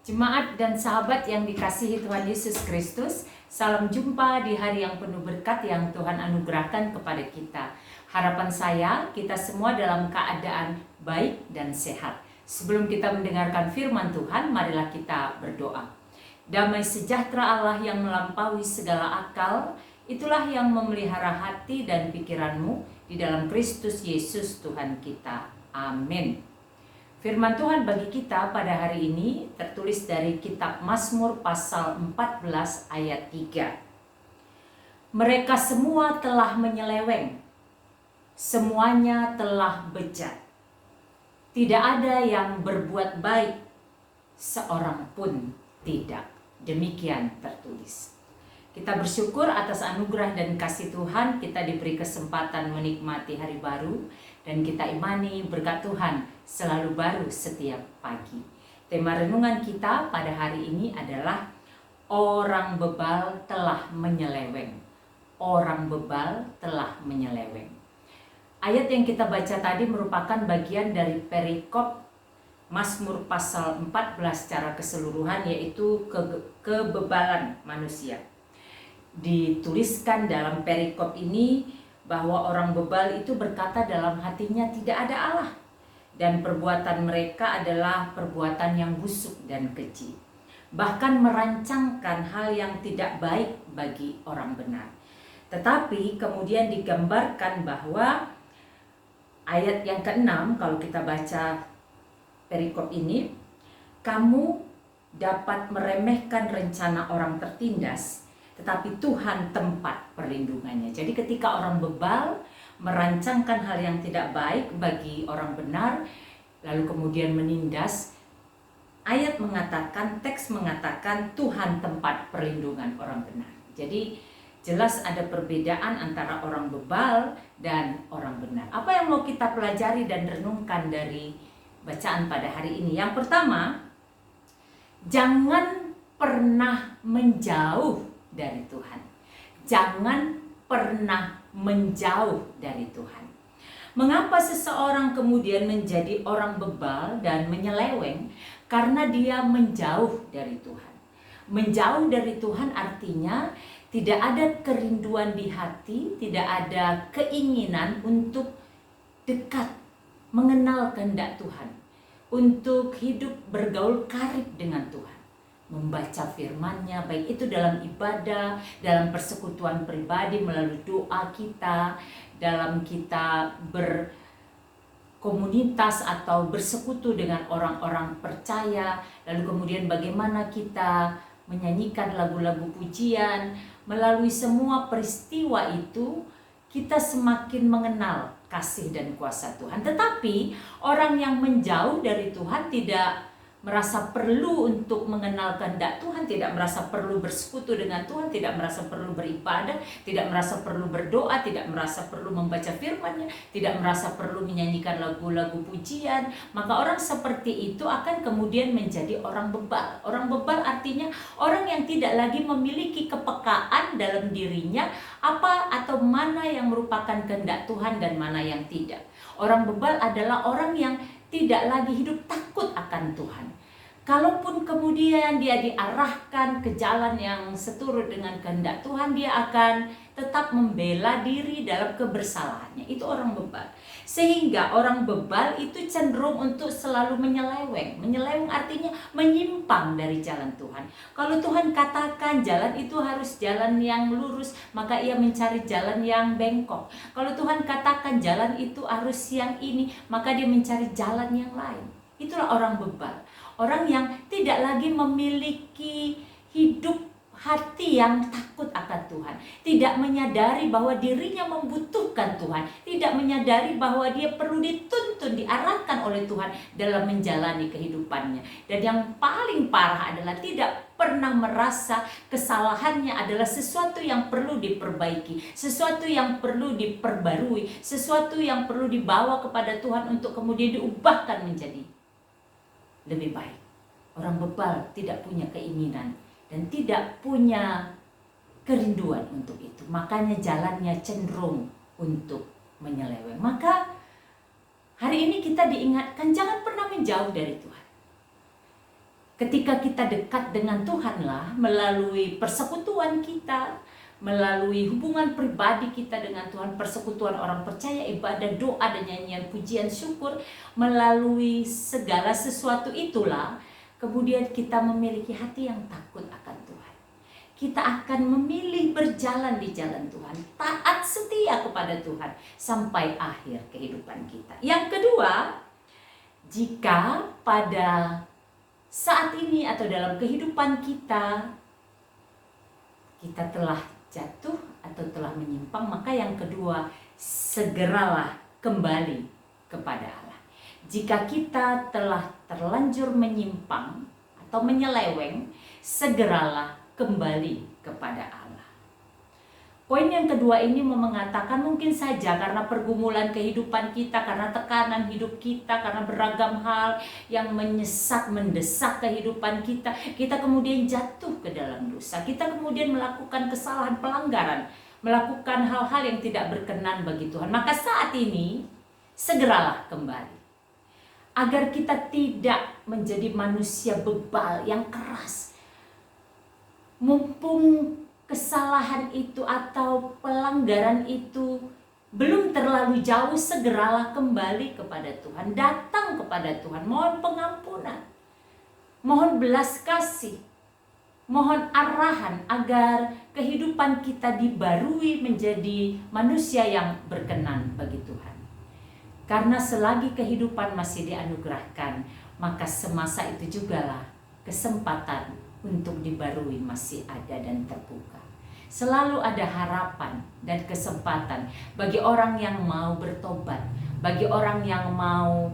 Jemaat dan sahabat yang dikasihi Tuhan Yesus Kristus, salam jumpa di hari yang penuh berkat yang Tuhan anugerahkan kepada kita. Harapan saya, kita semua dalam keadaan baik dan sehat. Sebelum kita mendengarkan firman Tuhan, marilah kita berdoa. Damai sejahtera Allah yang melampaui segala akal, itulah yang memelihara hati dan pikiranmu di dalam Kristus Yesus Tuhan kita. Amin. Firman Tuhan bagi kita pada hari ini tertulis dari kitab Mazmur pasal 14 ayat 3. Mereka semua telah menyeleweng, semuanya telah bejat. Tidak ada yang berbuat baik, seorang pun tidak. Demikian tertulis. Kita bersyukur atas anugerah dan kasih Tuhan, kita diberi kesempatan menikmati hari baru, dan kita imani berkat Tuhan selalu baru setiap pagi. Tema renungan kita pada hari ini adalah orang bebal telah menyeleweng. Orang bebal telah menyeleweng. Ayat yang kita baca tadi merupakan bagian dari perikop Mazmur pasal 14 secara keseluruhan, yaitu kebebalan manusia. Dituliskan dalam perikop ini bahwa orang bebal itu berkata dalam hatinya tidak ada Allah, dan perbuatan mereka adalah perbuatan yang busuk dan keji, bahkan merancangkan hal yang tidak baik bagi orang benar. Tetapi kemudian digambarkan bahwa ayat yang ke-6, kalau kita baca perikop ini, kamu dapat meremehkan rencana orang tertindas, tetapi Tuhan tempat perlindungannya. Jadi ketika orang bebal merancangkan hal yang tidak baik bagi orang benar, lalu kemudian menindas, ayat mengatakan, teks mengatakan Tuhan tempat perlindungan orang benar. Jadi jelas ada perbedaan antara orang bebal dan orang benar. Apa yang mau kita pelajari dan renungkan dari bacaan pada hari ini? Yang pertama, jangan pernah menjauh dari Tuhan. Jangan pernah menjauh dari Tuhan. Mengapa seseorang kemudian menjadi orang bebal dan menyeleweng? Karena dia menjauh dari Tuhan. Menjauh dari Tuhan artinya tidak ada kerinduan di hati, tidak ada keinginan untuk dekat, mengenal kehendak Tuhan, untuk hidup bergaul karib dengan Tuhan, membaca firman-Nya, baik itu dalam ibadah, dalam persekutuan pribadi, melalui doa kita, dalam kita berkomunitas atau bersekutu dengan orang-orang percaya, lalu kemudian bagaimana kita menyanyikan lagu-lagu pujian. Melalui semua peristiwa itu, kita semakin mengenal kasih dan kuasa Tuhan. Tetapi orang yang menjauh dari Tuhan tidak merasa perlu untuk mengenal kehendak Tuhan, tidak merasa perlu bersekutu dengan Tuhan, tidak merasa perlu beribadah, tidak merasa perlu berdoa, tidak merasa perlu membaca firman-Nya, tidak merasa perlu menyanyikan lagu-lagu pujian. Maka orang seperti itu akan kemudian menjadi orang bebal. Orang bebal artinya orang yang tidak lagi memiliki kepekaan dalam dirinya apa atau mana yang merupakan kehendak Tuhan dan mana yang tidak. Orang bebal adalah orang yang tidak lagi hidup takut akan Tuhan. Kalaupun kemudian dia diarahkan ke jalan yang seturut dengan kehendak Tuhan, dia akan tetap membela diri dalam kebersalahannya. Itu orang bebal. Sehingga orang bebal itu cenderung untuk selalu menyeleweng. Menyeleweng artinya menyimpang dari jalan Tuhan. Kalau Tuhan katakan jalan itu harus jalan yang lurus, maka ia mencari jalan yang bengkok. Kalau Tuhan katakan jalan itu harus yang ini, maka dia mencari jalan yang lain. Itulah orang bebal. Orang yang tidak lagi memiliki hidup hati yang takut akan Tuhan, tidak menyadari bahwa dirinya membutuhkan Tuhan, tidak menyadari bahwa dia perlu dituntun, diarahkan oleh Tuhan dalam menjalani kehidupannya. Dan yang paling parah adalah tidak pernah merasa kesalahannya adalah sesuatu yang perlu diperbaiki, sesuatu yang perlu diperbarui, sesuatu yang perlu dibawa kepada Tuhan untuk kemudian diubahkan menjadi lebih baik. Orang bebal tidak punya keinginan dan tidak punya kerinduan untuk itu. Makanya jalannya cenderung untuk menyeleweng. Maka hari ini kita diingatkan jangan pernah menjauh dari Tuhan. Ketika kita dekat dengan Tuhanlah melalui persekutuan kita, melalui hubungan pribadi kita dengan Tuhan, persekutuan orang percaya, ibadah, doa, dan nyanyian pujian syukur, melalui segala sesuatu itulah kemudian kita memiliki hati yang takut akan Tuhan. Kita akan memilih berjalan di jalan Tuhan, taat setia kepada Tuhan sampai akhir kehidupan kita. Yang kedua, jika pada saat ini atau dalam kehidupan kita telah jatuh atau telah menyimpang, maka yang kedua, segeralah kembali kepada Allah. Jika kita telah terlanjur menyimpang atau menyeleweng, segeralah kembali kepada Allah. Poin yang kedua ini mau mengatakan mungkin saja karena pergumulan kehidupan kita, karena tekanan hidup kita, karena beragam hal yang mendesak kehidupan kita, kita kemudian jatuh ke dalam dosa. Kita kemudian melakukan kesalahan, pelanggaran, melakukan hal-hal yang tidak berkenan bagi Tuhan. Maka saat ini segeralah kembali. Agar kita tidak menjadi manusia bebal yang keras. Mumpung kesalahan itu atau pelanggaran itu belum terlalu jauh, segeralah kembali kepada Tuhan, datang kepada Tuhan, mohon pengampunan, mohon belas kasih, mohon arahan agar kehidupan kita dibarui menjadi manusia yang berkenan bagi Tuhan. Karena selagi kehidupan masih dianugerahkan, maka semasa itu jugalah kesempatan untuk dibarui masih ada dan terbuka. Selalu ada harapan dan kesempatan bagi orang yang mau bertobat, bagi orang yang mau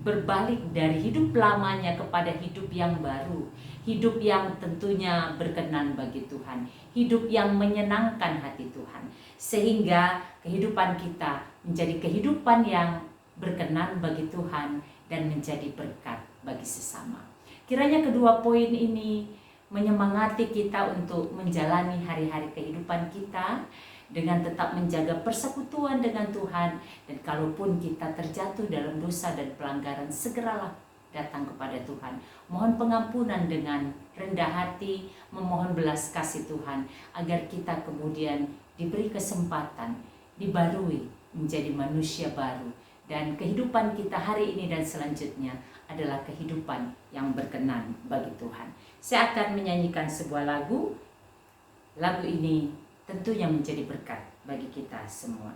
berbalik dari hidup lamanya kepada hidup yang baru, hidup yang tentunya berkenan bagi Tuhan, hidup yang menyenangkan hati Tuhan, sehingga kehidupan kita menjadi kehidupan yang berkenan bagi Tuhan dan menjadi berkat bagi sesama. Kiranya kedua poin ini menyemangati kita untuk menjalani hari-hari kehidupan kita dengan tetap menjaga persekutuan dengan Tuhan, dan kalaupun kita terjatuh dalam dosa dan pelanggaran, segeralah datang kepada Tuhan, mohon pengampunan dengan rendah hati, memohon belas kasih Tuhan agar kita kemudian diberi kesempatan dibarui menjadi manusia baru, dan kehidupan kita hari ini dan selanjutnya adalah kehidupan yang berkenan bagi Tuhan. Saya akan menyanyikan sebuah lagu. Lagu ini tentunya menjadi berkat bagi kita semua.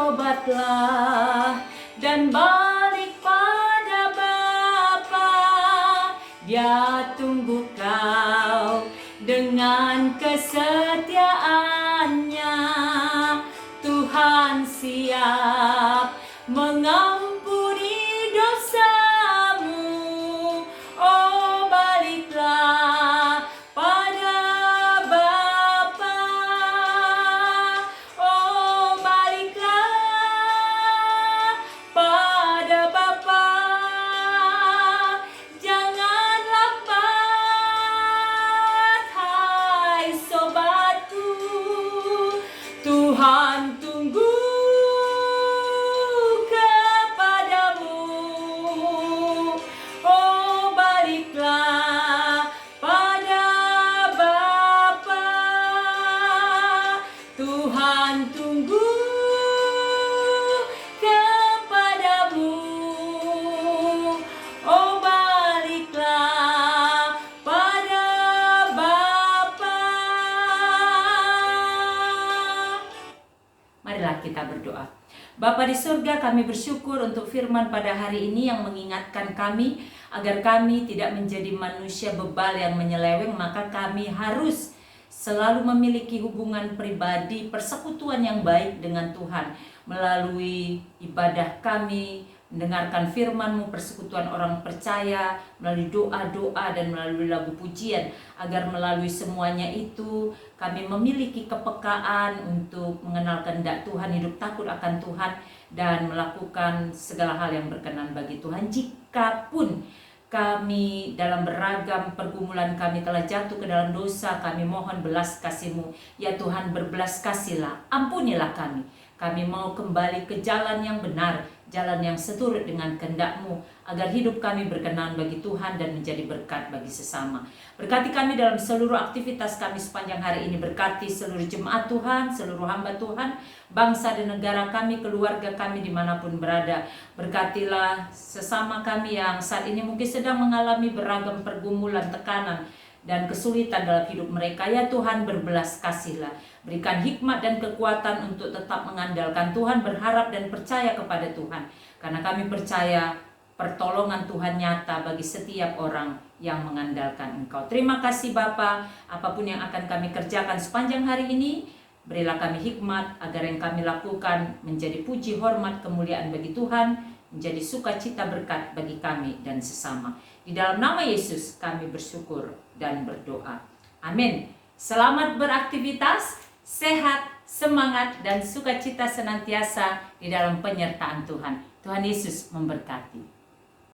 Bertobatlah dan balik pada Bapa, Dia tunggu kau dengan kesetiaannya. Tuhan siap mengampuni dosamu. Oh, baliklah pada Bapa. Oh, baliklah pada Bapa. Jangan lambat, hai sobatku. Tuhan tunggu kepadamu. Oh, baliklah pada Bapa. Tuhan tunggu kepadamu. Oh, baliklah pada Bapa. Marilah kita berdoa. Bapa di surga, kami bersyukur untuk firman pada hari ini yang mengingatkan kami agar kami tidak menjadi manusia bebal yang menyeleweng, maka kami harus selalu memiliki hubungan pribadi, persekutuan yang baik dengan Tuhan melalui ibadah kami, mendengarkan firman-Mu, persekutuan orang percaya, melalui doa-doa dan melalui lagu pujian, agar melalui semuanya itu kami memiliki kepekaan untuk mengenal kehendak Tuhan, hidup takut akan Tuhan, dan melakukan segala hal yang berkenan bagi Tuhan. Jikapun kami dalam beragam pergumulan kami telah jatuh ke dalam dosa, kami mohon belas kasih-Mu. Ya Tuhan, berbelas kasihlah, ampunilah kami. Kami mau kembali ke jalan yang benar, jalan yang seturut dengan kehendak-Mu, agar hidup kami berkenan bagi Tuhan dan menjadi berkat bagi sesama. Berkati kami dalam seluruh aktivitas kami sepanjang hari ini. Berkati seluruh jemaat Tuhan, seluruh hamba Tuhan, bangsa dan negara kami, keluarga kami dimanapun berada. Berkatilah sesama kami yang saat ini mungkin sedang mengalami beragam pergumulan, tekanan, dan kesulitan dalam hidup mereka. Ya Tuhan, berbelas kasihlah. Berikan hikmat dan kekuatan untuk tetap mengandalkan Tuhan, berharap dan percaya kepada Tuhan. Karena kami percaya pertolongan Tuhan nyata bagi setiap orang yang mengandalkan Engkau. Terima kasih Bapa, apapun yang akan kami kerjakan sepanjang hari ini, berilah kami hikmat agar yang kami lakukan menjadi puji, hormat, kemuliaan bagi Tuhan, menjadi sukacita berkat bagi kami dan sesama. Di dalam nama Yesus kami bersyukur dan berdoa. Amin. Selamat beraktivitas, sehat, semangat, dan sukacita senantiasa di dalam penyertaan Tuhan. Tuhan Yesus memberkati.